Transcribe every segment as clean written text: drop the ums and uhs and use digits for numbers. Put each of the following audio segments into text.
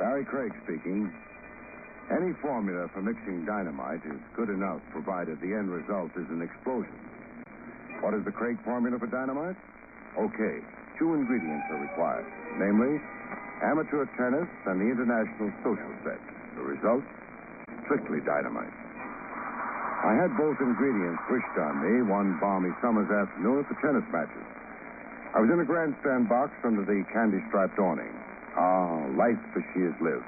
Barrie Craig speaking. Any formula for mixing dynamite is good enough provided the end result is an explosion. What is the Craig formula for dynamite? Okay, 2 ingredients are required, namely amateur tennis and the international social set. The result? Strictly dynamite. I had both ingredients wished on me one balmy summer's afternoon at the tennis matches. I was in a grandstand box under the candy-striped awning. Ah, life as she has lived.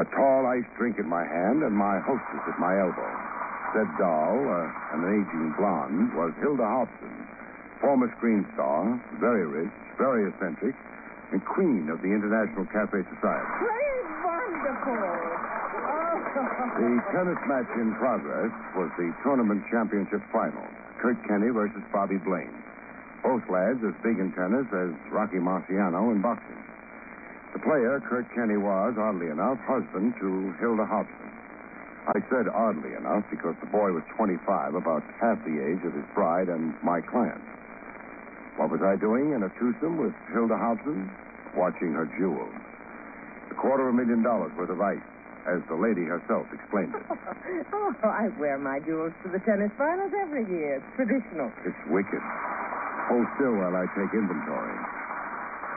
A tall iced drink in my hand and my hostess at my elbow. Said doll, an aging blonde, was Hilda Hobson, former screen star, very rich, very eccentric, and queen of the International Cafe Society. Great, wonderful. Oh. The tennis match in progress was the tournament championship final. Kurt Kenny versus Bobby Blaine. Both lads as big in tennis as Rocky Marciano in boxing. The player, Kurt Kenny, was, oddly enough, husband to Hilda Hobson. I said oddly enough because the boy was 25, about half the age of his bride and my client. What was I doing in a twosome with Hilda Hobson? Watching her jewels. $250,000 worth of ice, as the lady herself explained it. Oh, I wear my jewels to the tennis finals every year. It's traditional. It's wicked. Hold still while I take inventory.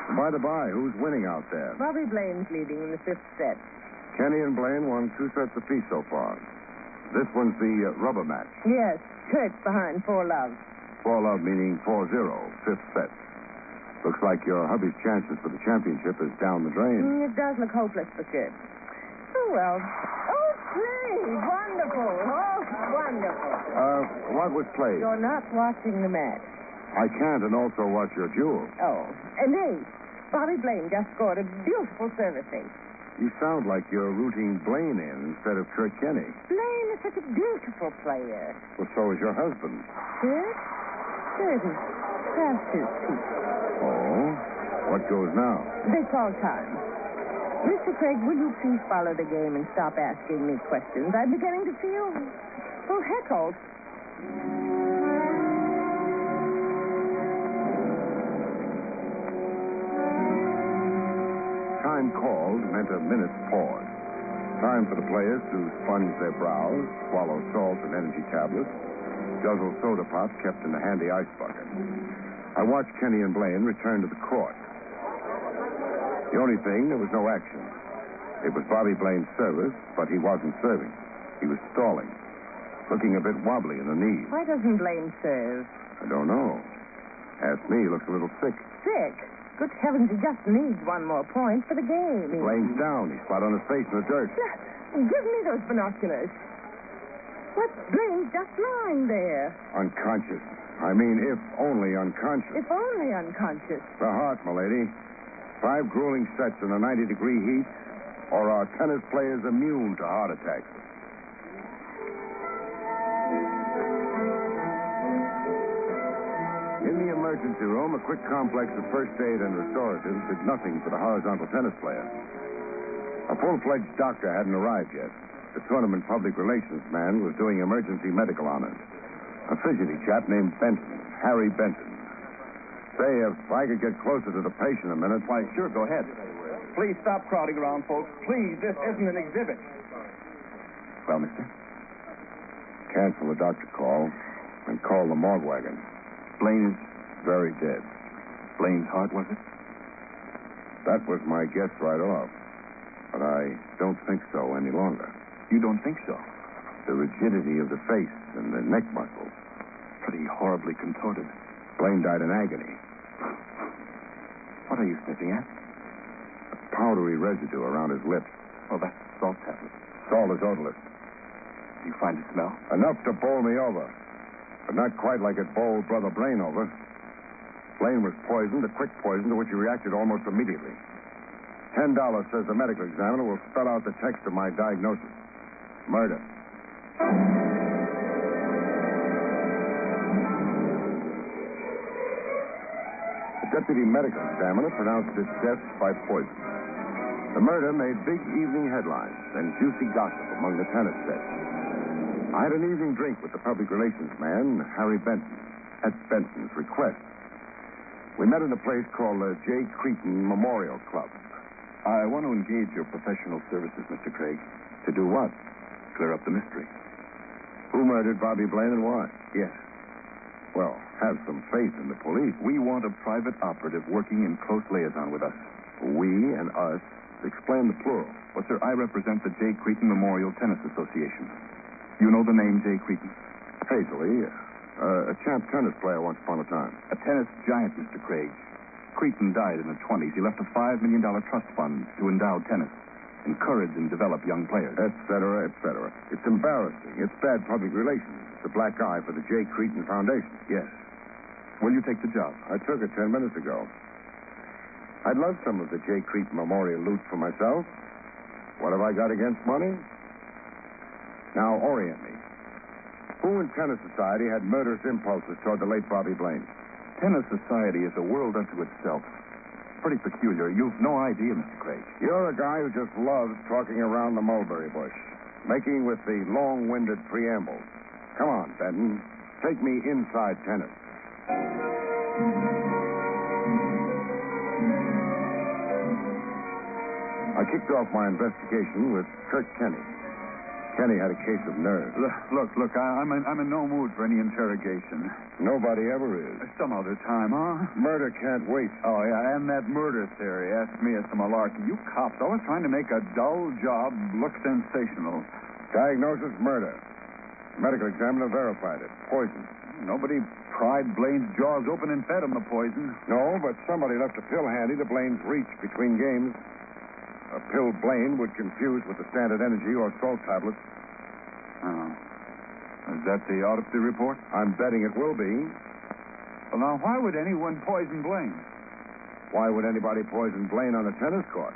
And by the by, who's winning out there? Bobby Blaine's leading in the 5th set. Kenny and Blaine won 2 sets apiece so far. This one's the rubber match. Yes, Kurt's behind 4-love. 4-love meaning 4-0, 5th set. Looks like your hubby's chances for the championship is down the drain. It does look hopeless for Kurt. Oh, well. Oh, play! Wonderful. Oh, wonderful. What was played? You're not watching the match. I can't and also watch your jewels. Oh, and ace. Bobby Blaine just scored a beautiful service ace. You sound like you're rooting Blaine in instead of Kurt Kenny. Blaine is such a beautiful player. Well, so is your husband. Kurt? Kurt is past his peak. Oh? What goes now? They call time. Mr. Craig, will you please follow the game and stop asking me questions? I'm beginning to feel, heckled. Time called meant a minute's pause. Time for the players to sponge their brows, swallow salt and energy tablets, guzzle soda pop kept in a handy ice bucket. I watched Kenny and Blaine return to the court. The only thing, there was no action. It was Bobby Blaine's service, but he wasn't serving. He was stalling, looking a bit wobbly in the knees. Why doesn't Blaine serve? I don't know. Ask me, he looks a little sick. Sick? Good heavens, he just needs 1 more point for the game. Blaine's down. He's flat on his face in the dirt. Give me those binoculars. What's Blaine just lying there? Unconscious. I mean, if only unconscious. If only unconscious. The heart, m'lady. 5 grueling sets in a 90-degree heat, or are tennis players immune to heart attacks? In the emergency room, a quick complex of first aid and restoratives did nothing for the horizontal tennis player. A full-fledged doctor hadn't arrived yet. The tournament public relations man was doing emergency medical honors. A fidgety chap named Benton, Harry Benton. Say, if I could get closer to the patient a minute. Why, sure, go ahead. Please stop crowding around, folks. Please, this isn't an exhibit. Well, mister? Cancel the doctor call and call the morgue wagon. Blaine is very dead. Blaine's heart, was it? That was my guess right off. But I don't think so any longer. You don't think so? The rigidity of the face and the neck muscles. Pretty horribly contorted. Blaine died in agony. What are you sniffing at? A powdery residue around his lips. Oh, that's salt tablet. Salt is odorless. Do you find it smell? Enough to bowl me over. But not quite like it bowled Brother Blaine over. Blaine was poisoned, a quick poison to which he reacted almost immediately. $10, says the medical examiner, will spell out the text of my diagnosis. Murder. The deputy medical examiner pronounced it death by poison. The murder made big evening headlines and juicy gossip among the tennis sets. I had an evening drink with the public relations man, Harry Benton, at Benton's request. We met in a place called the J. Cretan Memorial Club. I want to engage your professional services, Mr. Craig. To do what? Clear up the mystery. Who murdered Bobby Blaine and why? Yes. Well, have some faith in the police. We want a private operative working in close liaison with us. We and us. Explain the plural. Well, sir, I represent the J. Cretin Memorial Tennis Association. You know the name J. Cretin? Hazily, a champ tennis player once upon a time. A tennis giant, Mr. Craig. Cretin died in the 20s. He left a $5 million trust fund to endow tennis, encourage and develop young players. Et cetera, et cetera. It's embarrassing. It's bad public relations. It's a black eye for the J. Cretin Foundation. Yes. Will you take the job? I took it 10 minutes ago. I'd love some of the J. Cretin Memorial loot for myself. What have I got against money? Now, orient me. Who in Tennis Society had murderous impulses toward the late Bobby Blaine? Tennis Society is a world unto itself. Pretty peculiar. You've no idea, Mr. Craig. You're a guy who just loves talking around the mulberry bush, making with the long-winded preambles. Come on, Benton. Take me inside tennis. I kicked off my investigation with Kirk Kenny. Kenny had a case of nerves. Look, I'm in no mood for any interrogation. Nobody ever is. Some other time, huh? Murder can't wait. Oh, yeah, and that murder theory. Ask me as to malarkey. You cops always trying to make a dull job look sensational. Diagnosis, murder. Medical examiner verified it. Poison. Nobody pried Blaine's jaws open and fed him the poison. No, but somebody left a pill handy to Blaine's reach between games. A pill Blaine would confuse with the Standard Energy or salt tablets. Oh. Is that the autopsy report? I'm betting it will be. Well, now, why would anyone poison Blaine? Why would anybody poison Blaine on a tennis court?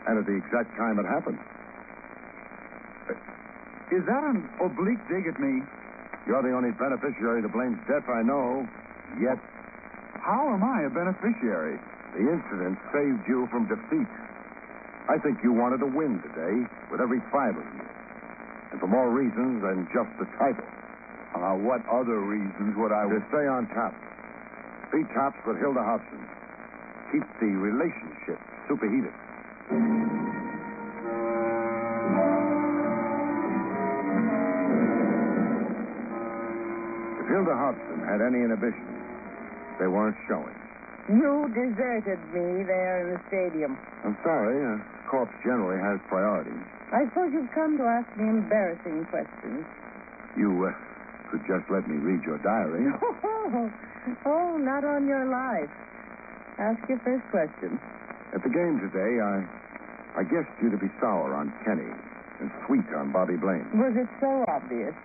And at the exact time it happened. Is that an oblique dig at me? You're the only beneficiary to Blaine's death I know. Yet. How am I a beneficiary? The incident saved you from defeat. I think you wanted to win today with every fiber of you. And for more reasons than just the title. What other reasons would I... To stay on top. Be tops with Hilda Hobson. Keep the relationship superheated. If Hilda Hobson had any inhibitions, they weren't showing. You deserted me there in the stadium. I'm sorry. A corpse generally has priorities. I suppose you've come to ask me embarrassing questions. You could just let me read your diary. Oh, not on your life. Ask your first question. At the game today, I guessed you to be sour on Kenny and sweet on Bobby Blaine. Was it so obvious?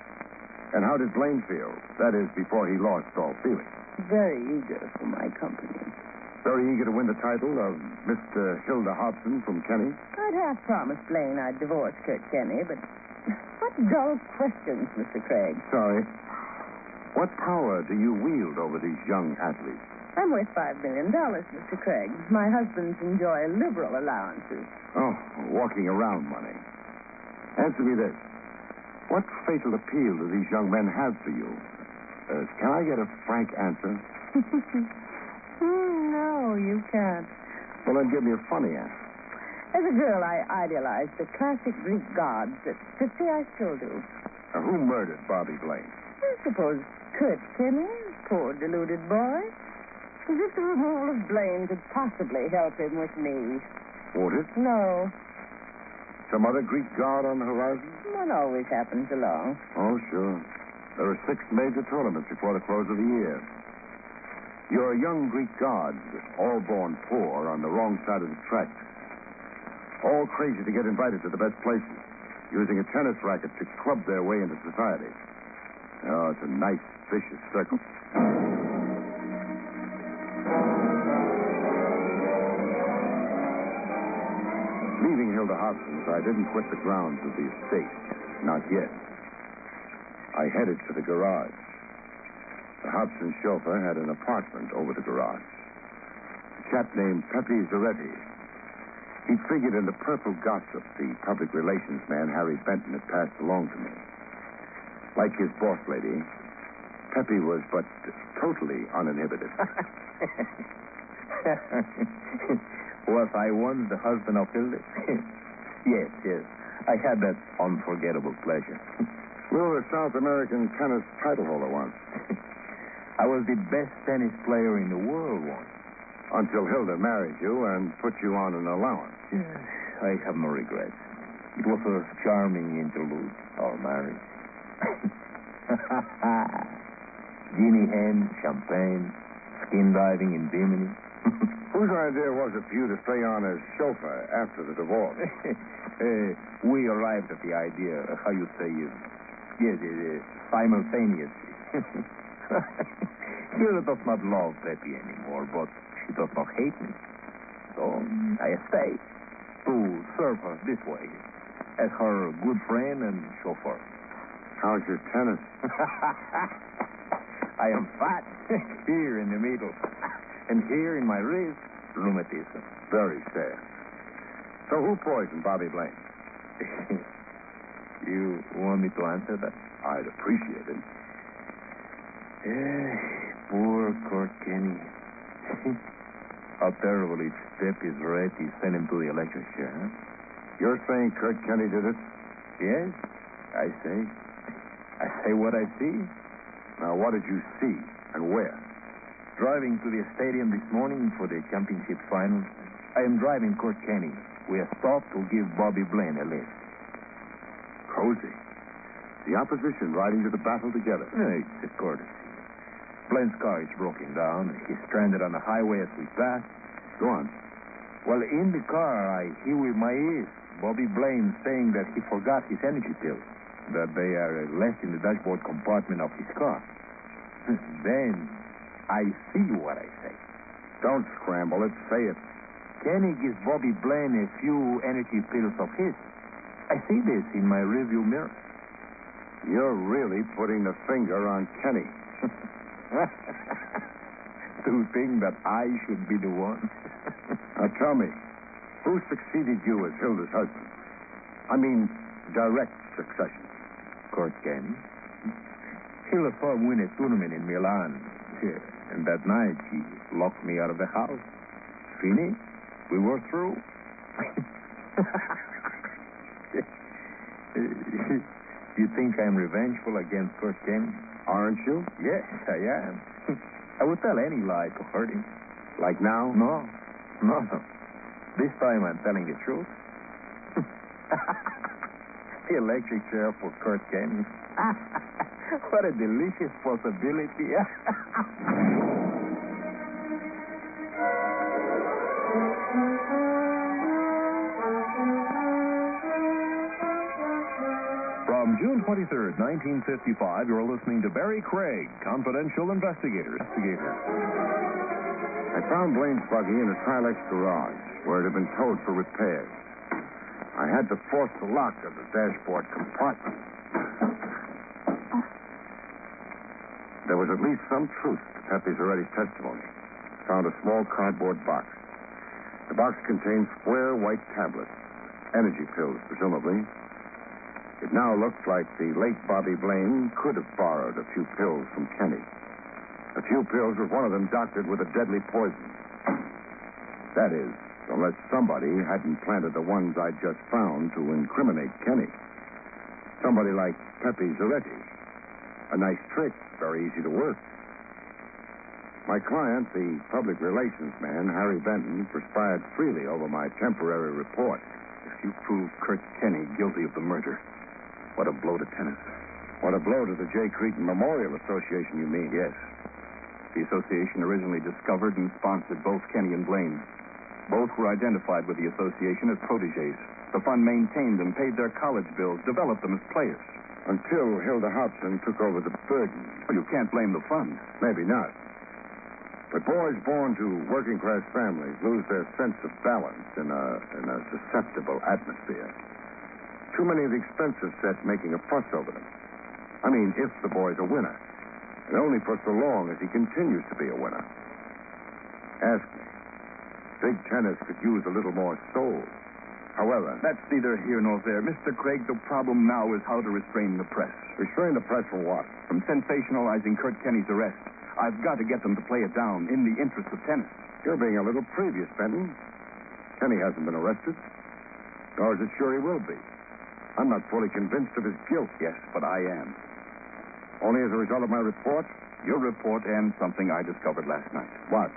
And how did Blaine feel? That is, before he lost all feeling. Very eager for my company. Very eager to win the title of Mr. Hilda Hobson from Kenny? I'd half promised Blaine I'd divorce Kurt Kenny, but what dull questions, Mr. Craig. Sorry. What power do you wield over these young athletes? I'm worth $5 million, Mr. Craig. My husbands enjoy liberal allowances. Oh, walking around money. Answer me this. What fatal appeal do these young men have for you? Can I get a frank answer? No, you can't. Well, then give me a funny answer. As a girl, I idolized the classic Greek gods. At 50, I still do. Now, who murdered Bobby Blaine? I suppose Kurt Kenny, poor deluded boy. As if the removal of Blaine could possibly help him with me. Won't it? No. Some other Greek god on the horizon? One always happens along. Oh, sure. There are 6 major tournaments before the close of the year. Your young Greek gods, all born poor on the wrong side of the tracks. All crazy to get invited to the best places, using a tennis racket to club their way into society. Oh, it's a nice, vicious circle. Leaving Hilda Hobson's, I didn't quit the grounds of the estate. Not yet. I headed for the garage. The Hobson chauffeur had an apartment over the garage. A chap named Pepe Zaretti. He'd figured in the purple gossip the public relations man Harry Benton had passed along to me. Like his boss lady, Pepe was but totally uninhibited. Was I once the husband of Hilda? Yes. I had that unforgettable pleasure. You were a South American tennis title holder once. I was the best tennis player in the world once. Until Hilda married you and put you on an allowance. I have no regrets. It was a charming interlude, our marriage. Guinea hen, champagne, skin diving in Bimini. Whose idea was it for you to stay on as chauffeur after the divorce? We arrived at the idea, how you say, yes, simultaneously. Hilda does not love Pepe anymore, but she does not hate me. So I stayed to serve her this way, as her good friend and chauffeur. How's your tennis? I am fat here in the middle, and here in my wrist, rheumatism. Very sad. So who poisoned Bobby Blaine? You want me to answer that? I'd appreciate it. Poor Kurt Kenny. How terrible it's Pepe's Retti sent him to the electric chair, huh? You're saying Kurt Kenny did it? Yes, I say what I see. Now, what did you see and where? Driving to the stadium this morning for the championship final, I am driving Kurt Kenny. We have stopped to give Bobby Blaine a lift. Cozy. The opposition riding to the battle together. It's a courtesy. Blaine's car is broken down. He's stranded on the highway as we pass. Go on. Well, in the car, I hear with my ears Bobby Blaine saying that he forgot his energy pills, that they are left in the dashboard compartment of his car. Then I see what I say. Don't scramble it. Say it. Kenny gives Bobby Blaine a few energy pills of his. I see this in my rearview mirror. You're really putting the finger on Kenny. To think that I should be the one. Now tell me, who succeeded you as Hilda's husband? I mean, direct succession. Kurt Kenny. Hilda saw him win a tournament in Milan. And that night, she locked me out of the house. Finished. We were through. You think I'm revengeful against Kurt Kenny? Aren't you? Yes, I am. I would tell any lie to hurt him. Like now? No. This time I'm telling the truth. The electric chair for Kurt Kenny. What a delicious possibility. From June 23rd, 1955, you're listening to Barrie Craig, Confidential Investigator. I found Blaine's buggy in a Silex garage, where it had been towed for repairs. I had to force the lock of the dashboard compartment. There was at least some truth to Pepe Zaretti's testimony. Found a small cardboard box. The box contained square white tablets, energy pills, presumably. It now looked like the late Bobby Blaine could have borrowed a few pills from Kenny. A few pills with one of them doctored with a deadly poison. That is, unless somebody hadn't planted the ones I'd just found to incriminate Kenny. Somebody like Pepe Zaretti. A nice trick, very easy to work. My client, the public relations man, Harry Benton, perspired freely over my temporary report. If you prove Kurt Kenny guilty of the murder, what a blow to tennis. What a blow to the J. Cretan Memorial Association, you mean? Yes. The association originally discovered and sponsored both Kenny and Blaine. Both were identified with the association as protégés. The fund maintained them, paid their college bills, developed them as players. Until Hilda Hobson took over the burden. Well, you can't blame the fund. Maybe not. But boys born to working-class families lose their sense of balance in a susceptible atmosphere. Too many of the expensive set making a fuss over them. I mean, if the boy's a winner. And only for so long as he continues to be a winner. Ask me. Big tennis could use a little more soul. However... That's neither here nor there. Mr. Craig, the problem now is how to restrain the press. Restrain the press from what? From sensationalizing Kurt Kenny's arrest. I've got to get them to play it down in the interest of tennis. You're being a little previous, Benton. Kenny hasn't been arrested, nor is it sure he will be. I'm not fully convinced of his guilt. Yes, but I am. Only as a result of my report? Your report and something I discovered last night. What?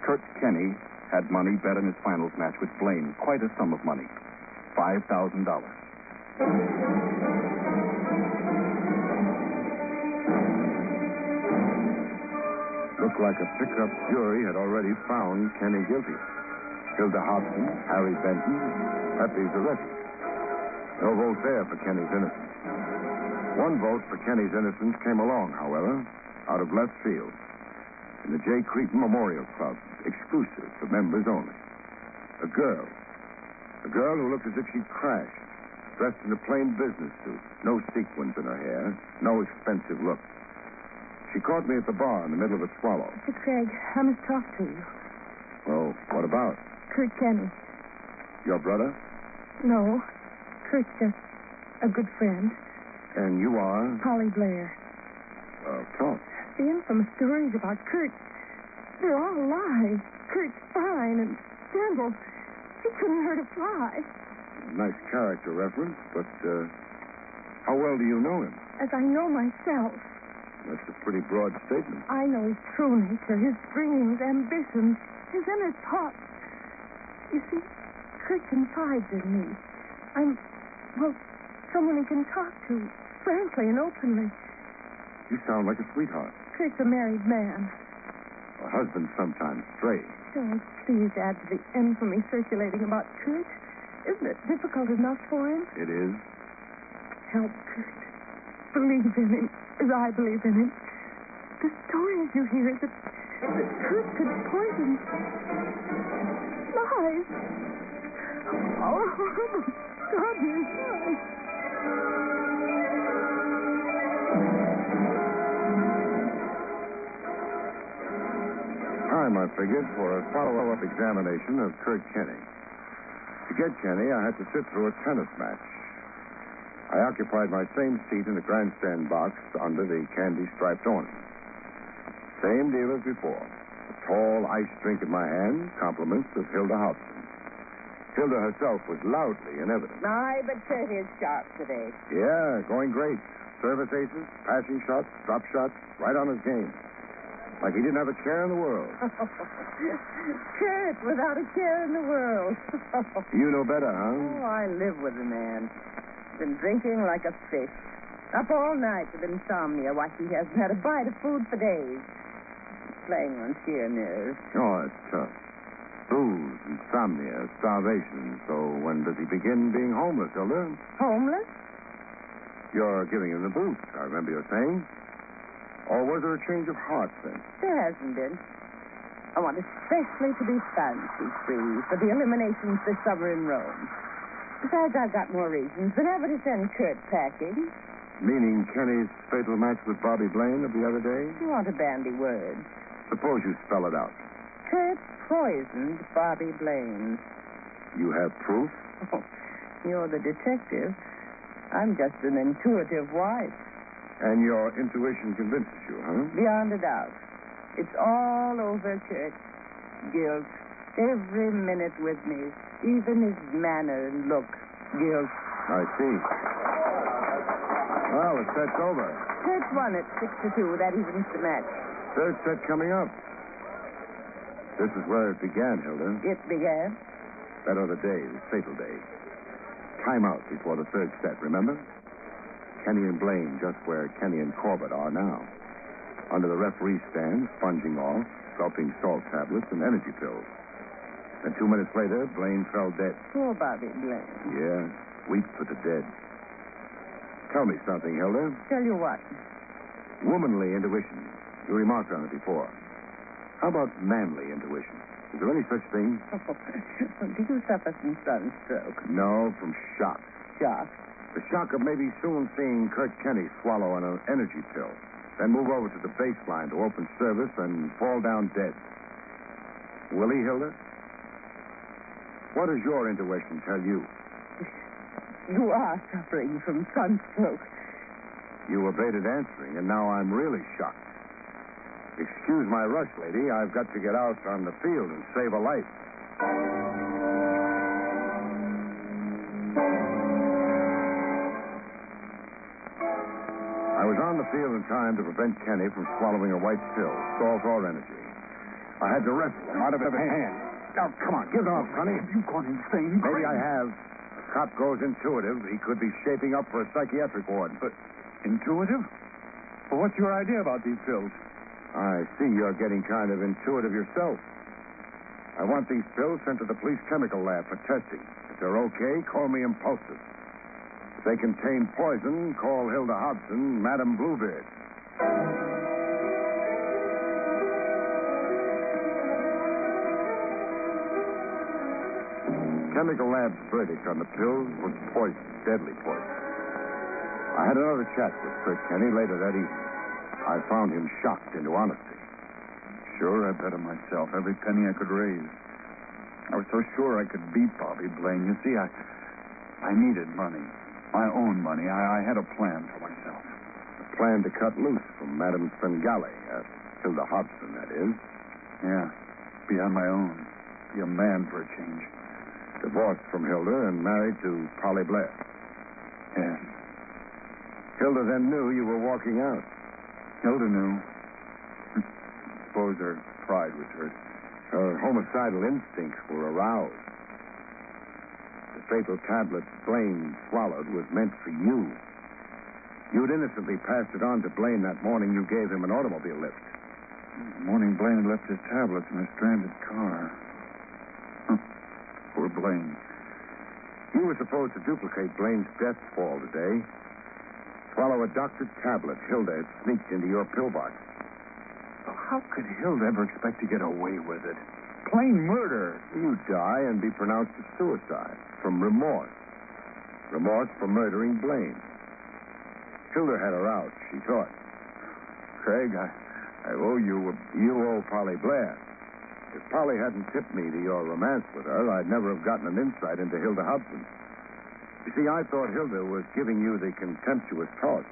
Kurt Kenny had money bet in his finals match with Blaine. Quite a sum of money. $5,000. Looked like a pickup jury had already found Kenny guilty. Hilda Hobson, Harry Benton, Pepe Zaretti. No vote there for Kenny's innocence. One vote for Kenny's innocence came along, however, out of left field. In the J. Cretan Memorial Club, exclusive for members only. A girl who looked as if she'd crashed, dressed in a plain business suit, no sequins in her hair, no expensive look. She caught me at the bar in the middle of a swallow. Mr. Craig, I must talk to you. Well, what about? Kurt Kenny. Your brother? No, Kurt's just a good friend. And you are? Polly Blair. Well, talk. The infamous stories about Kurt, they're all lies. Kurt's fine and gentle. He couldn't hurt a fly. Nice character reference, but how well do you know him? As I know myself. That's a pretty broad statement. I know his true nature, his dreams, ambitions, his inner thoughts. You see, Kurt confides in me. I'm, someone he can talk to, frankly and openly. You sound like a sweetheart. Kurt's a married man. Well, husbands sometimes stray. Don't please add to the infamy circulating about Kurt. Isn't it difficult enough for him? It is. Help Kurt. Believe in him as I believe in him. The stories you hear that Kurt could poison. Lies. Oh, God, they're lies. Time, I figured, for a follow-up examination of Kurt Kenny. To get Kenny, I had to sit through a tennis match. I occupied my same seat in the grandstand box under the candy-striped awning. Same deal as before. A tall ice drink in my hand, compliments of Hilda Hobson. Hilda herself was loudly in evidence. My, but Kurt is sharp today. Yeah, going great. Service aces, passing shots, drop shots, right on his game. Like he didn't have a care in the world. Kurt, without a care in the world. You know better, huh? Oh, I live with the man. Been drinking like a fish. Up all night with insomnia. Why, he hasn't had a bite of food for days. Playing on sheer nerves. Oh, it's tough. Booze, insomnia, starvation. So when does he begin being homeless, Hilda? Homeless? You're giving him the boot, I remember you saying. Or was there a change of heart then? There hasn't been. I want especially to be fancy-free for the eliminations this summer in Rome. Besides, I've got more reasons than ever to send Kurt packing. Meaning Kenny's fatal match with Bobby Blaine of the other day? You want to bandy words. Suppose you spell it out. Kurt poisoned Bobby Blaine. You have proof? Oh, you're the detective. I'm just an intuitive wife. And your intuition convinces you, huh? Beyond a doubt. It's all over, Kurt. Guilt. Every minute with me. Even his manner and look. Guilt. I see. Well, the set's over. Kurt won at 6-2. That evens the match. Third set coming up. This is where it began, Hilda. It began? That other day, the fatal day. Time out before the third set, remember? Kenny and Blaine just where Kenny and Corbett are now. Under the referee stand, sponging off, gulping salt tablets and energy pills. And 2 minutes later, Blaine fell dead. Poor Bobby Blaine. Yeah, weep for the dead. Tell me something, Hilda. Tell you what? Womanly intuition. You remarked on it before. How about manly intuition? Is there any such thing? Did you suffer from sunstroke? No, from shock. Shock? The shock of maybe soon seeing Kurt Kenny swallow an energy pill, then move over to the baseline to open service and fall down dead. Will he, Hilda? What does your intuition tell you? You are suffering from sunstroke. You evaded answering, and now I'm really shocked. Excuse my rush, lady. I've got to get out on the field and save a life. the field in time to prevent Kenny from swallowing a white pill, salt or energy. I had to wrestle him out of his hand. Now, come on, get off, Sonny. Have you gone insane? Maybe I have. A cop goes intuitive. He could be shaping up for a psychiatric ward. But Intuitive? Well, what's your idea about these pills? I see you're getting kind of intuitive yourself. I want these pills sent to the police chemical lab for testing. If they're okay, call me impulsive. If they contain poison, call Hilda Hobson, Madam Bluebeard. Chemical lab's verdict on the pills was poison, deadly poison. I had another chat with Fred Kenny later that evening. I found him shocked into honesty. Sure, I bet on myself every penny I could raise. I was so sure I could beat Bobby Blaine. You see, I needed money. My own money. I had a plan for myself. A plan to cut loose from Madame Svengali, Hilda Hobson, that is. Yeah, be on my own. Be a man for a change. Divorced from Hilda and married to Polly Blair. Yes. Hilda then knew you were walking out. Hilda knew. Suppose her pride was hurt. Her homicidal instincts were aroused. The fatal tablet Blaine swallowed was meant for you. You'd innocently passed it on to Blaine that morning you gave him an automobile lift. The morning Blaine had left his tablets in a stranded car. Poor Blaine. You were supposed to duplicate Blaine's death fall today. Swallow a doctored tablet Hilda had sneaked into your pillbox. Well, how could Hilda ever expect to get away with it? Plain murder. You'd die and be pronounced a suicide from remorse. Remorse for murdering Blaine. Hilda had her out, she thought. Craig, I owe you. You owe Polly Blair. If Polly hadn't tipped me to your romance with her, I'd never have gotten an insight into Hilda Hobson. You see, I thought Hilda was giving you the contemptuous toss.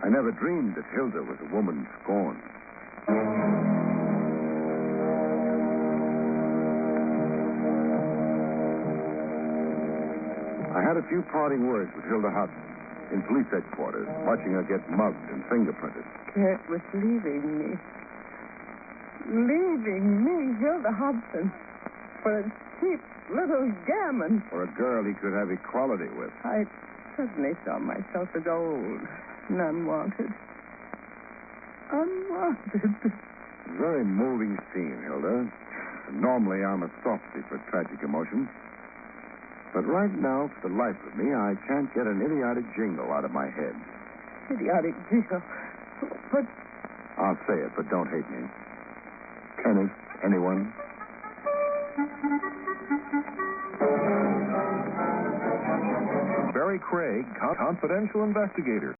I never dreamed that Hilda was a woman scorned. I had a few parting words with Hilda Hobson in police headquarters, watching her get mugged and fingerprinted. Kurt was leaving me. Leaving me, Hilda Hobson, for a cheap little gammon. For a girl he could have equality with. I suddenly saw myself as old and unwanted. Unwanted. Very moving scene, Hilda. Normally, I'm a softy for tragic emotions. But right now, for the life of me, I can't get an idiotic jingle out of my head. Idiotic jingle. But I'll say it, but don't hate me. Kenneth, anyone? Barrie Craig, confidential investigator.